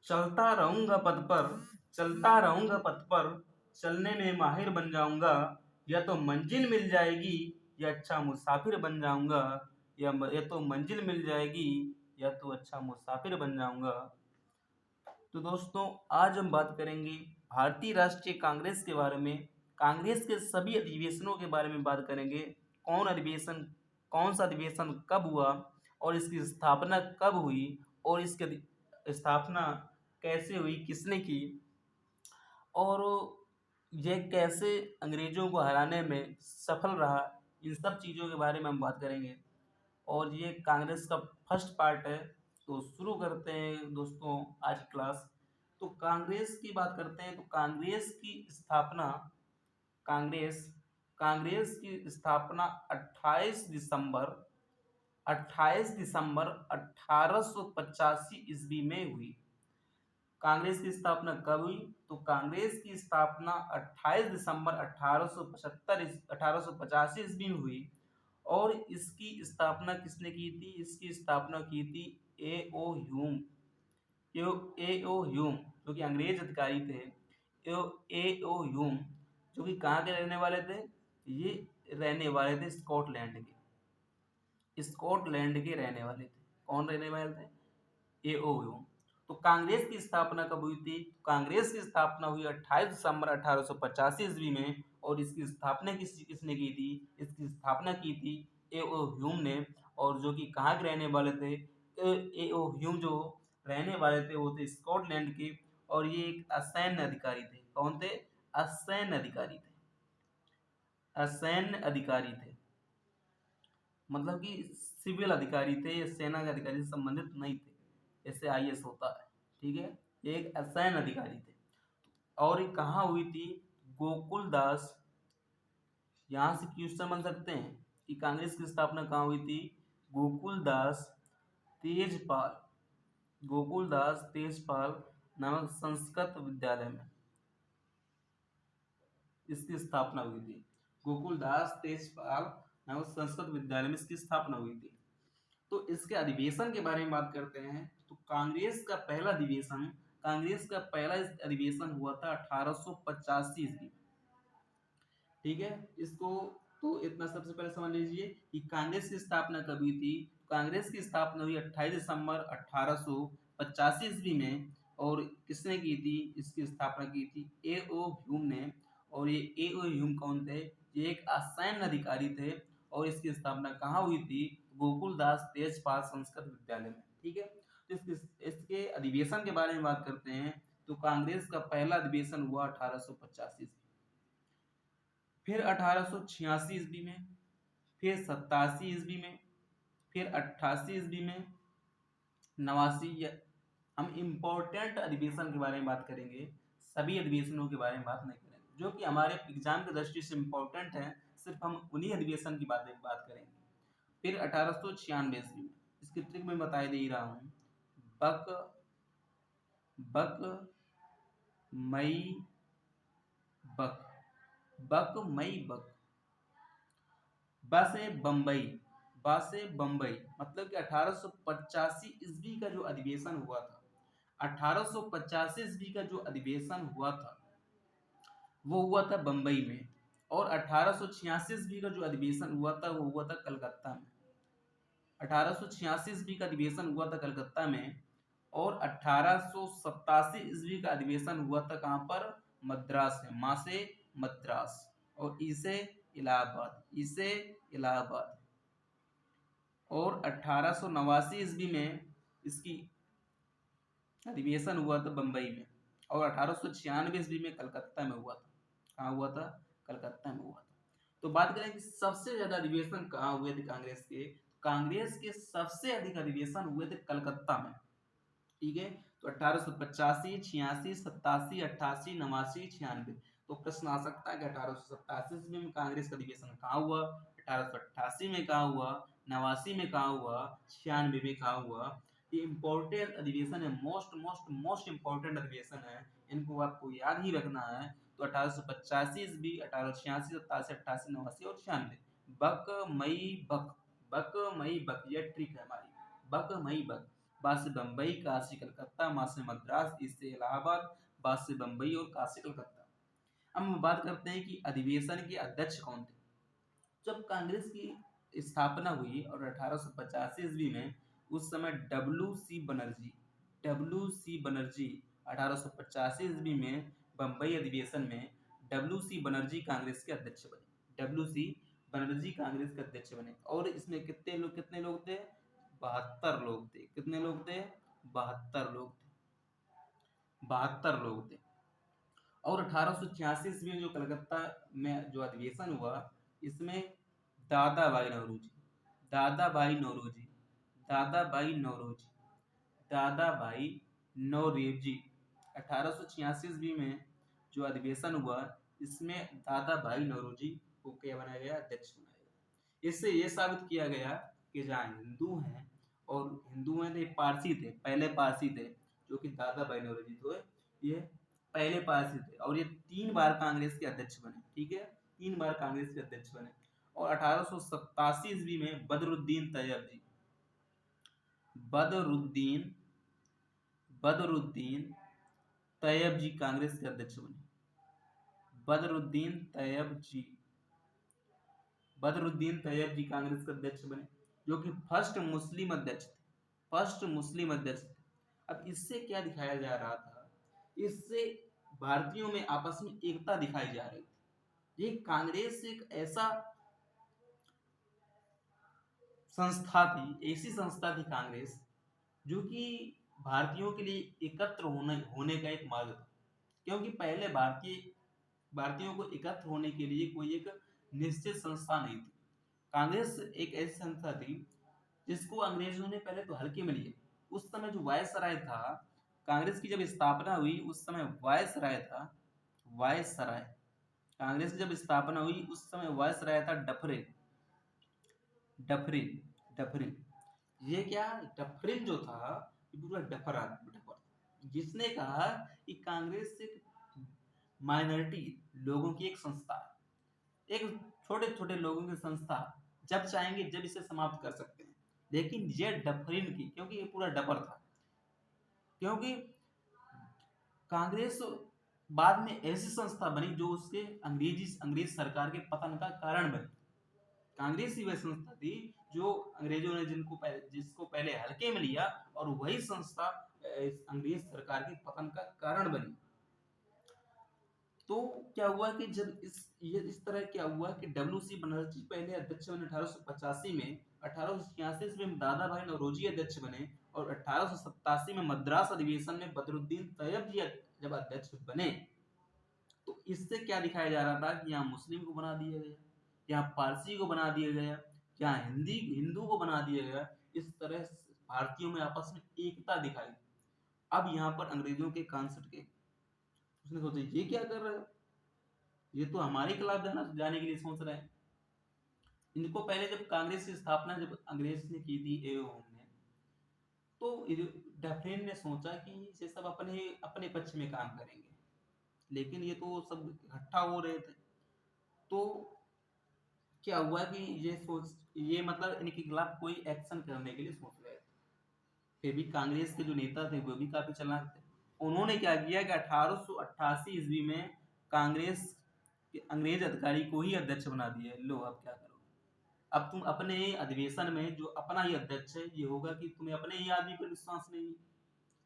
चलता रहूंगा पथ पर, चलता रहूंगा पथ पर, चलने में माहिर बन जाऊंगा। या तो मंजिल मिल जाएगी, या अच्छा मुसाफिर बन जाऊंगा। या तो मंजिल मिल जाएगी, या तो अच्छा मुसाफिर बन जाऊंगा। तो दोस्तों, आज हम बात करेंगे भारतीय राष्ट्रीय कांग्रेस के बारे में। कांग्रेस के सभी अधिवेशनों के बारे में बात करेंगे। कौन सा अधिवेशन कब हुआ, और इसकी स्थापना कब हुई, और इसकी स्थापना कैसे हुई, किसने की, और यह कैसे अंग्रेजों को हराने में सफल रहा। इन सब चीज़ों के बारे में हम बात करेंगे, और ये कांग्रेस का फर्स्ट पार्ट है। तो शुरू करते हैं दोस्तों आज की क्लास। तो कांग्रेस की बात करते हैं। तो कांग्रेस की स्थापना कांग्रेस कांग्रेस की स्थापना 28 दिसंबर 1885 ईस्वी में हुई। कांग्रेस की स्थापना कब हुई? तो कांग्रेस की स्थापना 28 दिसंबर 1885 ईस्वी में हुई। और इसकी स्थापना किसने की थी? इसकी स्थापना की थी ए ओ ह्यूम। ए ओ ह्यूम जो कि अंग्रेज अधिकारी थे। ए ओ ह्यूम जो कि कहाँ के रहने वाले थे? ये रहने वाले थे स्कॉटलैंड के रहने वाले थे। कौन रहने वाले थे? ए ओ ह्यूम। तो कांग्रेस की स्थापना कब हुई थी? कांग्रेस की स्थापना हुई 28 दिसंबर 1885 ईस्वी में। और इसकी स्थापना किसने की थी? इसकी स्थापना की थी ए ओ ह्यूम ने। और जो कि कहाँ के रहने वाले थे? ए ओ ह्यूम जो रहने वाले थे वो थे स्कॉटलैंड के। और ये एक असैन्य अधिकारी थे। कौन थे? असैन्य अधिकारी थे। असैन्य अधिकारी थे मतलब कि सिविल अधिकारी थे, ये सेना के अधिकारी से संबंधित नहीं थे, जैसे आईएएस होता है। ठीक है, ये एक असैन्य अधिकारी थे। और ये कहाँ हुई थी? गोकुल दास। यहाँ से क्वेश्चन बन सकते हैं कि कांग्रेस की स्थापना कहाँ हुई थी? गोकुल दास तेजपाल गोकुल दास तेजपाल नामक संस्कृत विद्यालय में इसकी स्थापना हुई थी। गोकुल दास तेजपाल नामक संस्कृत विद्यालय में इसकी स्थापना हुई थी। तो इसके अधिवेशन के बारे में बात करते हैं। तो कांग्रेस का पहला अधिवेशन हुआ था 1885 ईस्वी। ठीक है, इसको तो इतना सबसे पहले समझ लीजिए कि कांग्रेस की स्थापना कब हुई थी। कांग्रेस की स्थापना हुई 28 दिसंबर 1885 ईस्वी में। और किसने की थी? इसकी स्थापना की थी ए ओ ह्यूम ने। और ये ए ओ ह्यूम कौन थे? ये एक असैन्य अधिकारी थे। और इसकी स्थापना कहाँ हुई थी? गोकुल दास तेजपाल संस्कृत विद्यालय में। ठीक है, तो इसके अधिवेशन के बारे में बात करते हैं। तो कांग्रेस का पहला अधिवेशन हुआ 1885 ईस्वी, फिर 1886 ईस्वी में, फिर 87 ईस्वी में, फिर 88 ईस्वी में, 89। हम इम्पोर्टेंट अधिवेशन के बारे में बात करेंगे, सभी अधिवेशनों के बारे में बात नहीं करेंगे जो कि हमारे एग्जाम की दृष्टि से इम्पोर्टेंट है। सिर्फ हम उन्हीं अधिवेशन की बात करेंगे। फिर 1896 ईस्वी में, इसकी ट्रिक मैं बता दे रहा हूँ। बक बक मई बक बक मई बक बसे बम्बई मतलब कि 1885 ईस्वी का जो अधिवेशन हुआ था, 1885 ईस्वी का जो अधिवेशन हुआ था वो हुआ था बम्बई में। और 1886 ईस्वी का जो अधिवेशन हुआ था वो हुआ था कलकत्ता में। 1886 ईस्वी का अधिवेशन हुआ था कलकत्ता में। और 1887 ईस्वी का अधिवेशन हुआ था कहाँ पर? मद्रास में। माँ से मद्रास और ई से इलाहाबाद। और 1889 ईस्वी में इसकी अधिवेशन हुआ था बम्बई में। और 1896 ईस्वी में कलकत्ता में हुआ था। कहाँ हुआ था? कलकत्ता में हुआ था। तो बात करें कि सबसे ज्यादा अधिवेशन कहाँ हुए थे कांग्रेस के सबसे अधिक अधिवेशन हुए थे कलकत्ता में। ठीक है, तो 1885, 86, 87, 88, 89, 96। तो प्रश्न आ सकता है कि 1887 में कांग्रेस का अधिवेशन कहाँ हुआ, 1888 में कहाँ हुआ, 89 में कहाँ हुआ, 96 में कहाँ हुआ। ये इंपॉर्टेंट अधिवेशन है, मोस्ट इंपॉर्टेंट अधिवेशन है। इनको आपको याद ही रखना है। तो 1885 ईस्वी, 1886, 87, 88, 89 और 96। बक मई बक, बक मई बक, ये ट्रिक है हमारी। बक मई बक, बा से बम्बई, का से कलकत्ता, मा से मद्रास, इससे इलाहाबाद, बा से बम्बई और का से कलकत्ता। अब हम बात करते हैं कि अधिवेशन के अध्यक्ष कौन थे। जब कांग्रेस की स्थापना हुई और 1885 ईस्वी में, उस समय डब्ल्यू सी बनर्जी 1885 ईस्वी में बम्बई अधिवेशन में डब्ल्यू सी बनर्जी कांग्रेस के अध्यक्ष बने। डब्ल्यू सी बनर्जी कांग्रेस के अध्यक्ष बने और इसमें कितने लोग थे? 72 लोग थे। कितने लोग थे? 72 लोग थे। 72 लोग थे। और 1886 ईस्वी में जो कलकत्ता में जो अधिवेशन हुआ, इसमें दादाभाई नौरोजी दादाभाई नौरोजी दादाभाई नौरोजी दादाभाई नौरोजी 1886 ईस्वी में जो अधिवेशन हुआ, इसमें दादाभाई नौरोजी को क्या बनाया गया? अध्यक्ष बनाया गया। इससे ये साबित किया गया कि जहाँ हिंदू हैं और हिंदू में थे, पारसी थे, पहले पारसी थे, जो कि दादाभाई नौरोजी थे, ये पहले पारसी थे और ये 3 बार कांग्रेस के अध्यक्ष बने। ठीक है, 3 बार कांग्रेस के अध्यक्ष बने। और 1887 ईस्वी में बदरुद्दीन तैयब जी कांग्रेस के अध्यक्ष बने। बदरुद्दीन तैयब जी कांग्रेस के अध्यक्ष बने, जो कि फर्स्ट मुस्लिम अध्यक्ष थे। अब इससे क्या दिखाया जा रहा था? इससे भारतीयों में आपस में एकता दिखाई जा रही थी। ये कांग्रेस एक ऐसी संस्था थी कांग्रेस, जो कि भारतीयों के लिए एकत्र होने का एक मार्ग था। क्योंकि पहले भारतीयों को एकत्र होने के लिए कोई एक निश्चित संस्था नहीं थी। कांग्रेस एक ऐसी संस्था थी जिसको अंग्रेजों ने पहले तो हल्के में लिया। उस समय जो वायसराय था, कांग्रेस की जब स्थापना हुई उस समय वायसराय कांग्रेस की जब स्थापना हुई उस समय वायसराय था डफरिन। ये क्या? डफरिन जो था, ये पूरा डफर, जिसने कहा कि कांग्रेस एक माइनॉरिटी लोगों की एक संस्था, एक छोटे छोटे लोगों की संस्था, जब चाहेंगे जब इसे समाप्त कर सकते हैं। लेकिन ये डफरिन की, क्योंकि ये पूरा डफर था, क्योंकि कांग्रेस बाद में ऐसी संस्था बनी जो उसके अंग्रेज सरकार के पतन का कारण बनी। कांग्रेस ही वह संस्था थी जो अंग्रेजों ने जिसको पहले हल्के में लिया और वही संस्था अंग्रेज सरकार के पतन का कारण बनी। तो क्या हुआ कि जब इस तरह क्या हुआ कि डब्ल्यू सी बनर्जी पहले अध्यक्ष बने 1885 में, 1886 में दादा भाई नौरोजी अध्यक्ष बने और 1887 में मद्रास अधिवेशन में बदरुद्दीन तैयब जी जब अध्यक्ष बने, तो इससे क्या दिखाया जा रहा था कि यहाँ मुस्लिम को बना दिया गया, यहाँ पारसी को बना दिया गया, यहाँ हिंदू को बना दिया गया। इस तरह भारतीयों में आपस में एकता दिखाई। अब यहाँ पर अंग्रेजों के कान सट गए। उसने सोचा ये क्या कर रहे हो, ये तो हमारे खिलाफ जाने के लिए सोच रहे हैं। इनको पहले जब कांग्रेस की स्थापना जब अंग्रेज ने की थी ने, तो डफरिन ने सोचा कि ये सब अपने पक्ष में काम करेंगे, लेकिन ये तो सब इकट्ठा हो रहे थे। तो क्या हुआ कि ये मतलब इनके खिलाफ कोई एक्शन करने के लिए सोच रहे थे। फिर भी कांग्रेस के जो नेता थे वो भी काफी चालाक थे। उन्होंने क्या किया कि 1888 ईस्वी में कांग्रेस के अंग्रेज अधिकारी को ही अध्यक्ष बना दिया। लो अब क्या करोगे? अब तुम अपने अधिवेशन में जो अपना ही अध्यक्ष है, ये होगा कि तुम्हें अपने ही आदमी पर विश्वास नहीं है।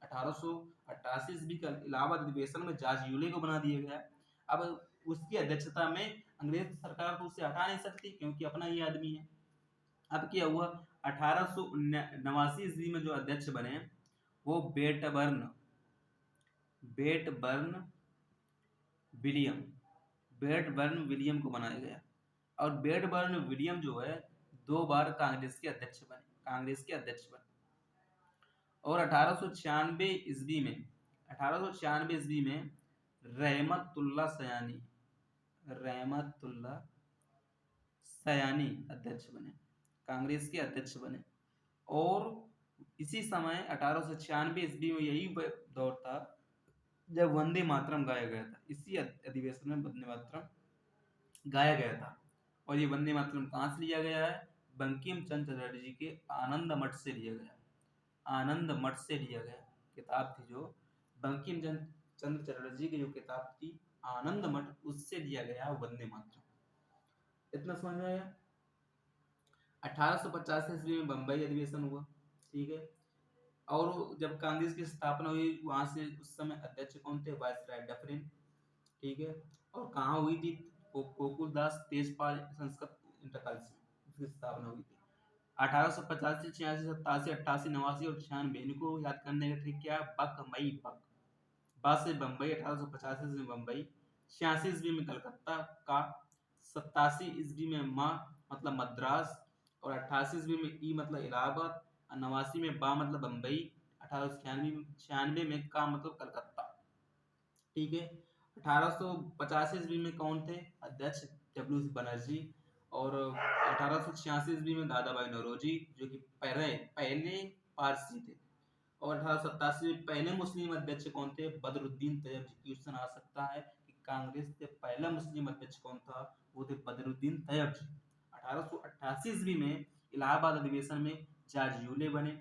1888 ईस्वी का इलाहाबाद अधिवेशन में जॉर्ज यूले को बना दिया गया। अब उसकी अध्यक्षता में अंग्रेज सरकार तो उसे हटा नहीं सकती, क्योंकि अपना ही आदमी है। अब क्या हुआ? 1889 ईस्वी में जो अध्यक्ष बने वो बेटबर्न विलियम को बनाया गया। और बेटबर्न विलियम जो है 2 बार कांग्रेस के अध्यक्ष बने। और 1896 ईस्वी में रहमतुल्लाह सयानी अध्यक्ष बने, कांग्रेस के अध्यक्ष बने। और इसी समय 1896 ईस्वी में यही दौर था जब वंदे मातरम गाया गया था। इसी अधिवेशन में वंदे मातरम गाया गया था। और ये वंदे मातरम कहाँ से लिया गया है? बंकिम चंद्र चटर्जी के आनंद मठ से लिया गया। आनंद मठ से लिया गया। किताब थी जो बंकिम चंद्र चटर्जी की जो किताब थी आनंद मठ, उससे लिया गया वंदे मातरम। इतना समझ में आया। 1885 ईस्वी में बम्बई अधिवेशन हुआ, ठीक है। और जब कांग्रेस की स्थापना हुई वहां से उस समय अध्यक्ष कौन थे? वायसराय डफरिन, ठीक है। और कहाँ हुई थी? गोकुलदास तेजपाल संस्कृत इंटर कॉलेज में इसकी स्थापना हुई थी। 1885, 86, 87, 88, 89 और 96 इनको याद करने का ट्रिक क्या है? बक मई बक। बा से बम्बई 1885 में बम्बई, 86 ईस्वी में कलकत्ता का, 87 ईस्वी में माँ मतलब मद्रास, और 88 ईस्वी में ई मतलब इलाहाबाद, और 89 में बा मतलब बम्बई, 1896 में का मतलब कलकत्ता, ठीक है। 1885 ईस्वी में कौन थे अध्यक्ष? डब्ल्यू बनर्जी। और 1886 ईस्वी में दादा भाई नौरोजी, जो कि पहले पहले पारसी थे। और 1887 में पहले मुस्लिम अध्यक्ष कौन थे? बदरुद्दीन तैयब। क्वेश्चन आ सकता है कि कांग्रेस के पहला मुस्लिम अध्यक्ष कौन था? वो थे बदरुद्दीन तैयब जी। 1888 ईस्वी में इलाहाबाद अधिवेशन में जॉर्ज यूले बने।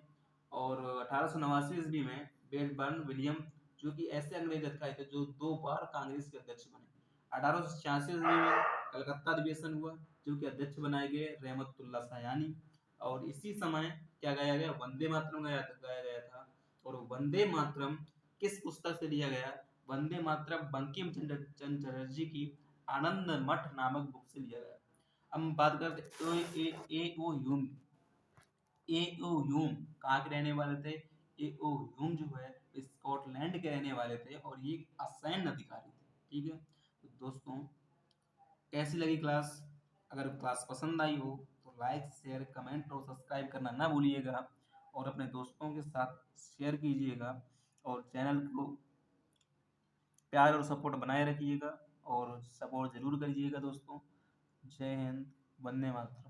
और 1889 ईस्वी में बेलबर्न विलियम, जो कि ऐसे अंग्रेज अधिकारी थे जो 2 बार कांग्रेस के अध्यक्ष बने। 1886 ईस्वी में कलकत्ता अधिवेशन हुआ, जो कि अध्यक्ष बनाए गए रहमतुल्लाह सयानी। और इसी समय क्या गाया गया? वंदे मातरम गाया गया था। और वंदे मातरम किस पुस्तक से लिया गया? वंदे मातरम बंकिम चंद्र चटर्जी की आनंद मठ नामक बुक से लिया गया। अब हम बात करते ए ओ ह्यूम। ए ओ ह्यूम कहाँ के रहने वाले थे? ए ओ ह्यूम जो है स्कॉटलैंड के रहने वाले थे और ये एक असैन्य अधिकारी थे, ठीक है। तो दोस्तों कैसी लगी क्लास? अगर क्लास पसंद आई हो तो लाइक शेयर कमेंट और सब्सक्राइब करना ना भूलिएगा, और अपने दोस्तों के साथ शेयर कीजिएगा, और चैनल को प्यार और सपोर्ट बनाए रखिएगा, और सपोर्ट जरूर करिएगा दोस्तों। जय हिंद, वंदे मातरम।